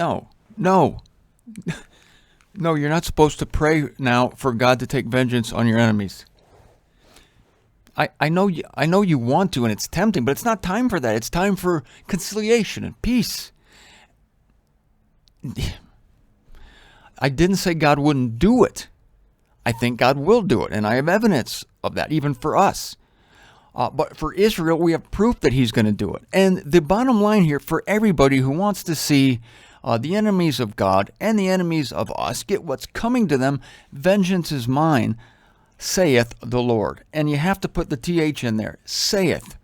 No, no, no, you're not supposed to pray now for God to take vengeance on your enemies. I know you want to, and it's tempting, but it's not time for that. It's time for conciliation and peace. I didn't say God wouldn't do it. I think God will do it, and I have evidence of that, even for us. But for Israel, we have proof that he's going to do it. And the bottom line here, for everybody who wants to see the enemies of God and the enemies of us get what's coming to them, vengeance is mine, saith the Lord. And you have to put the TH in there, saith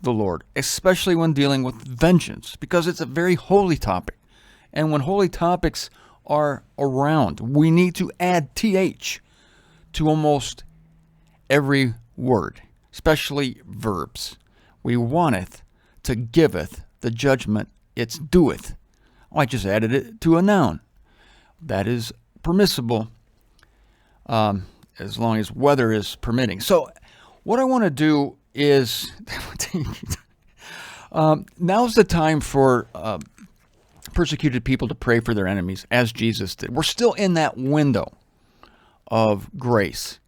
the Lord, especially when dealing with vengeance, because it's a very holy topic. And when holy topics are around, we need to add TH to almost every word, especially verbs. We wanteth to giveth the judgment it's doeth. Oh, I just added it to a noun. That is permissible as long as weather is permitting. So what I want to do is, now's the time for persecuted people to pray for their enemies, as Jesus did. We're still in that window of grace.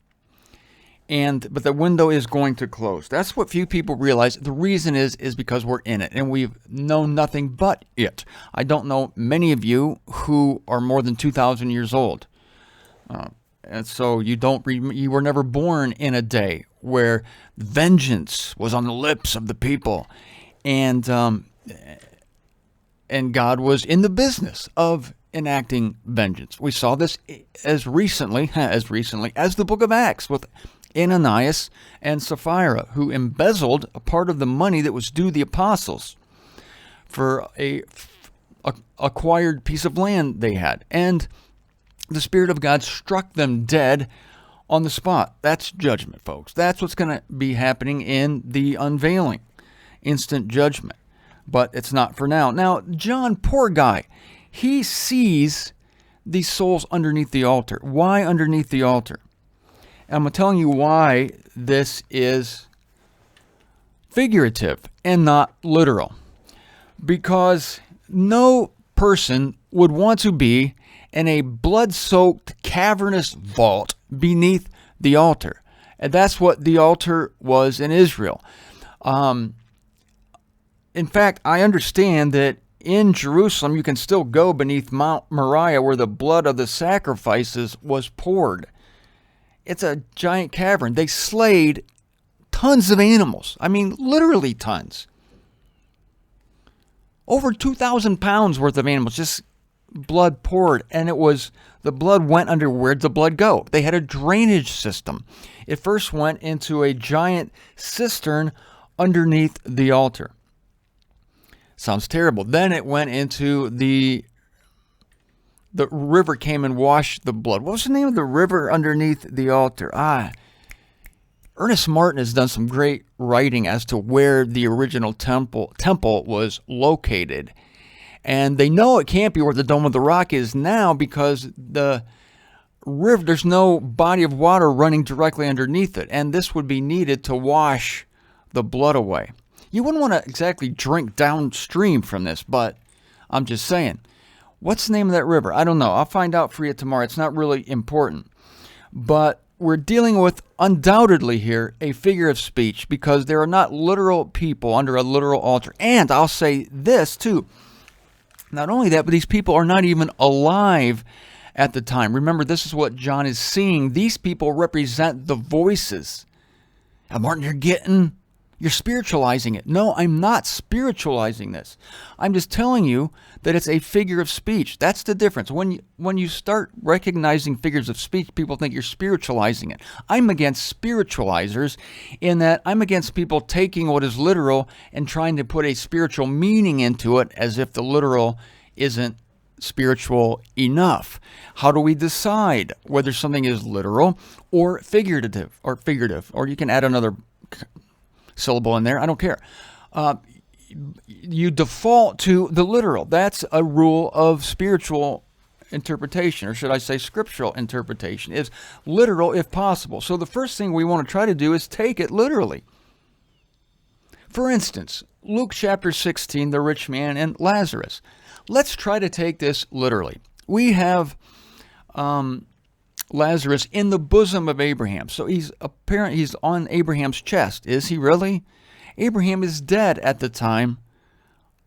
But the window is going to close. That's what few people realize. The reason is because we're in it, and we've known nothing but it. I don't know many of you who are more than 2,000 years old. And so you were never born in a day where vengeance was on the lips of the people, and God was in the business of enacting vengeance. We saw this as recently as the book of Acts with Ananias and Sapphira, who embezzled a part of the money that was due the apostles for a acquired piece of land they had. And the Spirit of God struck them dead on the spot. That's judgment, folks. That's what's going to be happening in the unveiling. Instant judgment. But it's not for now. Now, John, poor guy, he sees these souls underneath the altar. Why underneath the altar? And I'm telling you why this is figurative and not literal. Because no person would want to be in a blood-soaked, cavernous vault beneath the altar. And that's what the altar was in Israel. In fact, I understand that in Jerusalem, you can still go beneath Mount Moriah where the blood of the sacrifices was poured. It's a giant cavern. They slayed tons of animals. I mean, literally tons. Over 2,000 pounds worth of animals, just blood poured. And the blood went under, where'd the blood go? They had a drainage system. It first went into a giant cistern underneath the altar. Sounds terrible. Then it went into the river came and washed the blood. What was the name of the river underneath the altar? Ernest Martin has done some great writing as to where the original temple was located. And they know it can't be where the Dome of the Rock is now because the river, there's no body of water running directly underneath it. And this would be needed to wash the blood away. You wouldn't want to exactly drink downstream from this, but I'm just saying. What's the name of that river? I don't know. I'll find out for you tomorrow. It's not really important. But we're dealing with, undoubtedly here, a figure of speech because there are not literal people under a literal altar. And I'll say this, too. Not only that, but these people are not even alive at the time. Remember, this is what John is seeing. These people represent the voices. Now, Martin, you're spiritualizing it. No, I'm not spiritualizing this. I'm just telling you that it's a figure of speech. That's the difference. When you start recognizing figures of speech, people think you're spiritualizing it. I'm against spiritualizers in that I'm against people taking what is literal and trying to put a spiritual meaning into it as if the literal isn't spiritual enough. How do we decide whether something is literal or figurative, or you can add another syllable in there? I don't care. You default to the literal. That's a rule of spiritual interpretation, or should I say scriptural interpretation, is literal if possible. So the first thing we want to try to do is take it literally. For instance, Luke chapter 16, the rich man and Lazarus. let's try to take this literally. We have Lazarus in the bosom of Abraham. So he's on Abraham's chest. Is he really? Abraham is dead at the time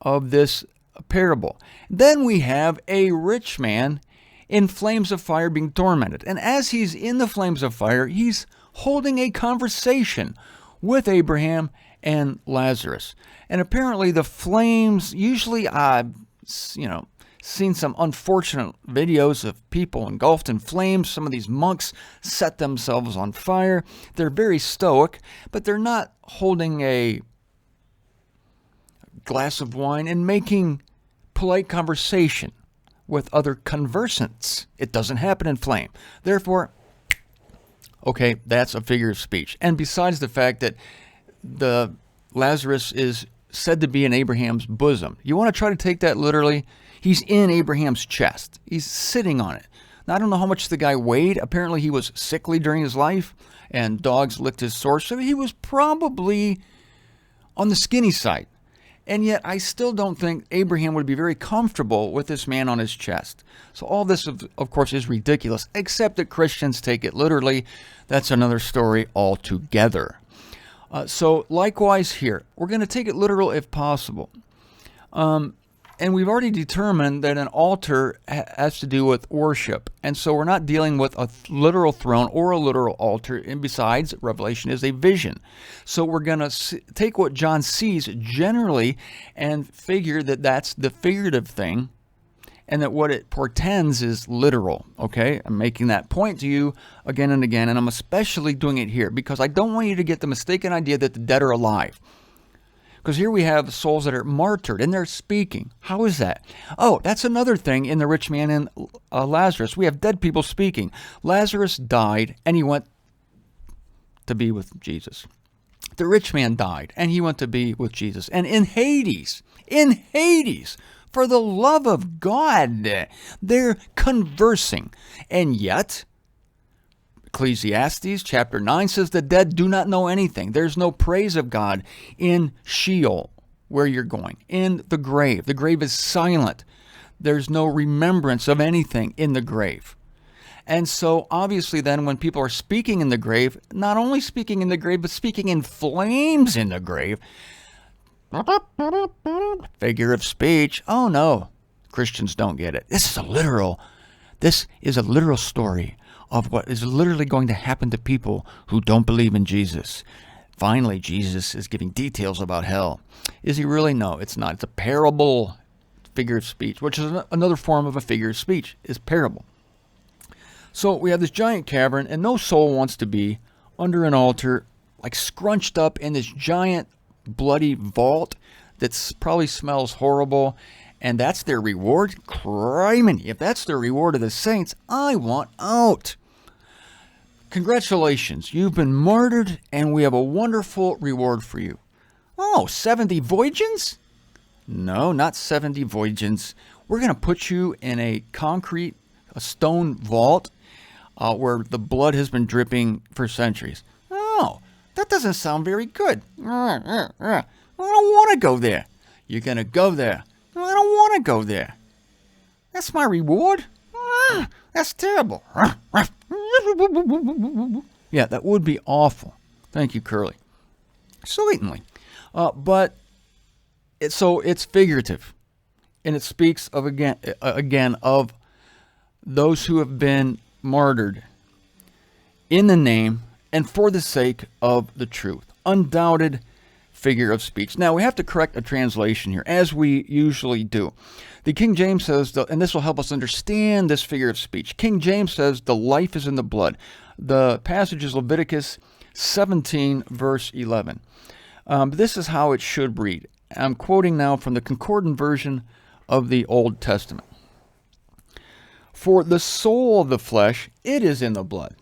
of this parable. Then we have a rich man in flames of fire being tormented. And as he's in the flames of fire, he's holding a conversation with Abraham and Lazarus. And apparently the flames, usually I've, seen some unfortunate videos of people engulfed in flames. Some of these monks set themselves on fire. They're very stoic, but they're not holding a glass of wine and making polite conversation with other conversants. It doesn't happen in flame. Therefore, okay, that's a figure of speech. And besides the fact that the Lazarus is said to be in Abraham's bosom, you want to try to take that literally? He's in Abraham's chest. He's sitting on it. Now, I don't know how much the guy weighed. Apparently, he was sickly during his life, and dogs licked his sores. So he was probably on the skinny side. And yet, I still don't think Abraham would be very comfortable with this man on his chest. So all this, of course, is ridiculous, except that Christians take it literally. That's another story altogether. So likewise here, we're going to take it literal if possible. And we've already determined that an altar has to do with worship. And so we're not dealing with a literal throne or a literal altar. And besides, Revelation is a vision. So we're going to take what John sees generally and figure that that's the figurative thing and that what it portends is literal. Okay? I'm making that point to you again and again. And I'm especially doing it here because I don't want you to get the mistaken idea that the dead are alive. Because here we have souls that are martyred, and they're speaking. How is that? Oh, that's another thing in the rich man and Lazarus. We have dead people speaking. Lazarus died, and he went to be with Jesus. The rich man died, and he went to be with Jesus. And in Hades, for the love of God, they're conversing. And yet, Ecclesiastes chapter 9 says the dead do not know anything. There's no praise of God in Sheol, where you're going, in the grave. The grave is silent. There's no remembrance of anything in the grave. And so obviously then when people are speaking in the grave, not only speaking in the grave, but speaking in flames in the grave, figure of speech. Oh no, Christians don't get it. This is a literal story of what is literally going to happen to people who don't believe in Jesus. Finally, Jesus is giving details about hell. Is he really? No, it's not. It's a parable, figure of speech, which is another form of a figure of speech, is parable. So we have this giant cavern, and no soul wants to be under an altar, like scrunched up in this giant bloody vault that probably smells horrible. And that's their reward? Criminy. If that's the reward of the saints, I want out. Congratulations, you've been martyred, and we have a wonderful reward for you. Oh, 70 voyagins? No, not 70 voyagins. We're going to put you in a stone vault where the blood has been dripping for centuries. Oh, that doesn't sound very good. I don't want to go there. You're going to go there. I don't want to go there. That's my reward. That's terrible. Yeah, that would be awful. Thank you, Curly. Certainly. But it's figurative. And it speaks of again of those who have been martyred in the name and for the sake of the truth. Undoubted figure of speech. Now, we have to correct a translation here, as we usually do. The King James says, and this will help us understand this figure of speech. King James says, the life is in the blood. The passage is Leviticus 17, verse 11. This is how it should read. I'm quoting now from the concordant version of the Old Testament. For the soul of the flesh, it is in the blood.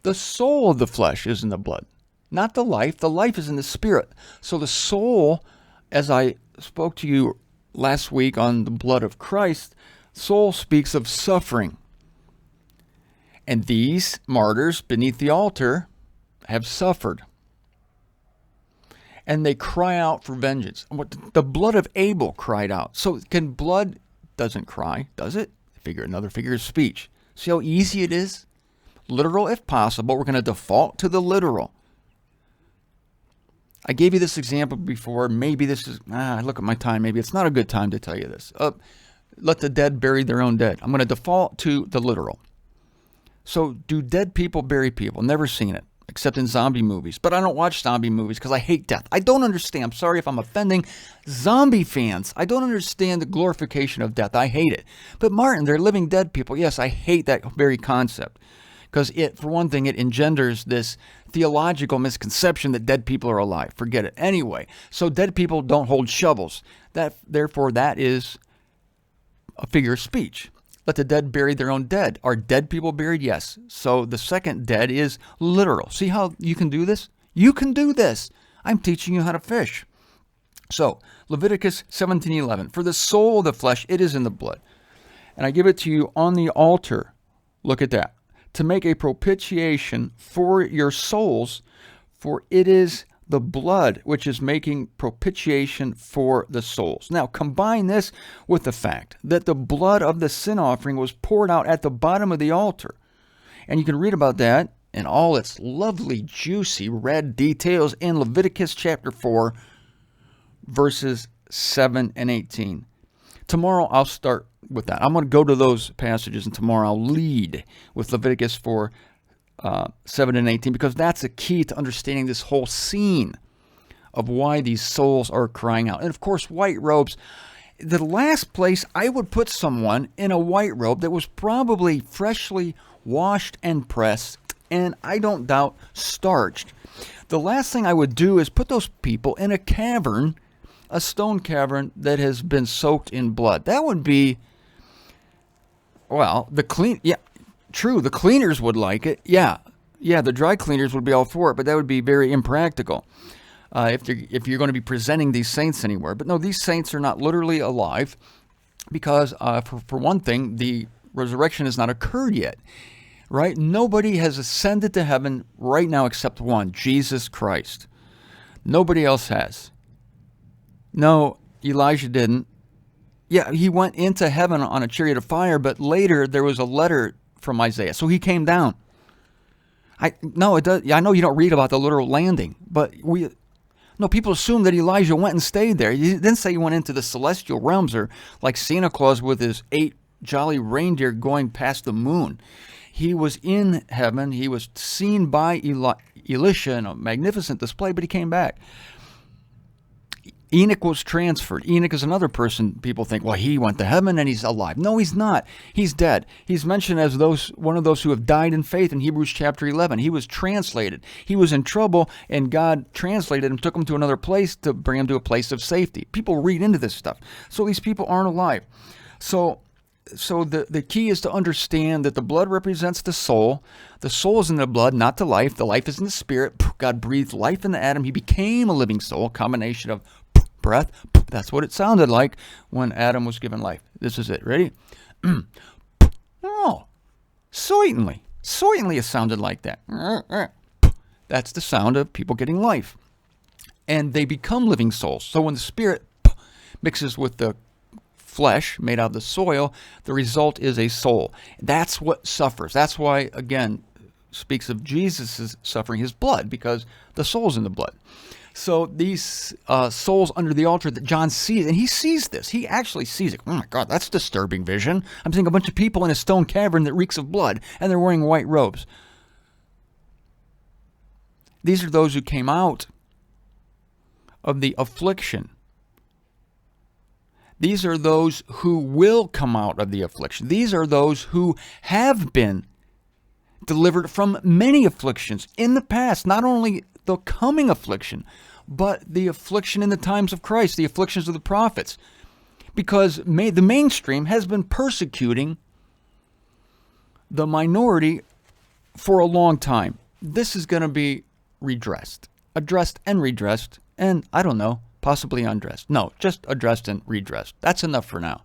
The soul of the flesh is in the blood. Not the life. The life is in the spirit. So the soul, as I spoke to you last week on the blood of Christ, soul speaks of suffering. And these martyrs beneath the altar have suffered. and they cry out for vengeance. The blood of Abel cried out. So blood doesn't cry, does it? Another figure of speech. See how easy it is? Literal if possible. We're going to default to the literal. I gave you this example before. Maybe this is, I look at my time. Maybe it's not a good time to tell you this. Let the dead bury their own dead. I'm going to default to the literal. So do dead people bury people? Never seen it, except in zombie movies. But I don't watch zombie movies because I hate death. I don't understand. I'm sorry if I'm offending zombie fans. I don't understand the glorification of death. I hate it. But Martin, they're living dead people. Yes, I hate that very concept. Because for one thing, it engenders this theological misconception that dead people are alive. Forget it. Anyway, so dead people don't hold shovels. Therefore, that is a figure of speech. Let the dead bury their own dead. Are dead people buried? Yes. So the second dead is literal. See how you can do this? You can do this. I'm teaching you how to fish. So Leviticus 17:11. For the soul of the flesh, it is in the blood. And I give it to you on the altar. Look at that. To make a propitiation for your souls, for it is the blood which is making propitiation for the souls. Now, combine this with the fact that the blood of the sin offering was poured out at the bottom of the altar. And you can read about that in all its lovely, juicy red details in Leviticus chapter 4, verses 7 and 18. Tomorrow, I'll start with that. I'm going to go to those passages, and tomorrow I'll lead with Leviticus 4, 7 and 18, because that's a key to understanding this whole scene of why these souls are crying out. And of course, white robes. The last place I would put someone in a white robe that was probably freshly washed and pressed, and I don't doubt starched. The last thing I would do is put those people in a cavern, a stone cavern that has been soaked in blood. That would be, well, the cleaners would like it. Yeah, the dry cleaners would be all for it, but that would be very impractical if you're going to be presenting these saints anywhere. But no, these saints are not literally alive because, for one thing, the resurrection has not occurred yet, right? Nobody has ascended to heaven right now except one, Jesus Christ. Nobody else has. No, Elijah didn't. Yeah, he went into heaven on a chariot of fire, but later there was a letter from Isaiah, so he came down. I know you don't read about the literal landing, but people assume that Elijah went and stayed there. He didn't say he went into the celestial realms, or like Santa Claus with his 8 jolly reindeer going past the moon. He was in heaven. He was seen by Elisha in a magnificent display, but he came back. Enoch was transferred. Enoch is another person people think, well, he went to heaven and he's alive. No, he's not. He's dead. He's mentioned as one of those who have died in faith in Hebrews chapter 11. He was translated. He was in trouble, and God translated him, took him to another place to bring him to a place of safety. People read into this stuff. So these people aren't alive. So the key is to understand that the blood represents the soul. The soul is in the blood, not the life. The life is in the spirit. God breathed life into Adam. He became a living soul, a combination of breath. That's what it sounded like when Adam was given life. This is it. Ready? Oh, certainly it sounded like that. That's the sound of people getting life. And they become living souls. So when the spirit mixes with the flesh made out of the soil, the result is a soul. That's what suffers. That's why, again, speaks of Jesus' suffering his blood, because the soul's in the blood. So these souls under the altar that John sees, and he sees this. He actually sees it. Oh my God, that's a disturbing vision. I'm seeing a bunch of people in a stone cavern that reeks of blood, and they're wearing white robes. These are those who came out of the affliction. These are those who will come out of the affliction. These are those who have been delivered from many afflictions in the past, not only the coming affliction, but the affliction in the times of Christ, the afflictions of the prophets, because the mainstream has been persecuting the minority for a long time. This is going to be addressed and redressed, and I don't know, possibly undressed. No, just addressed and redressed. That's enough for now.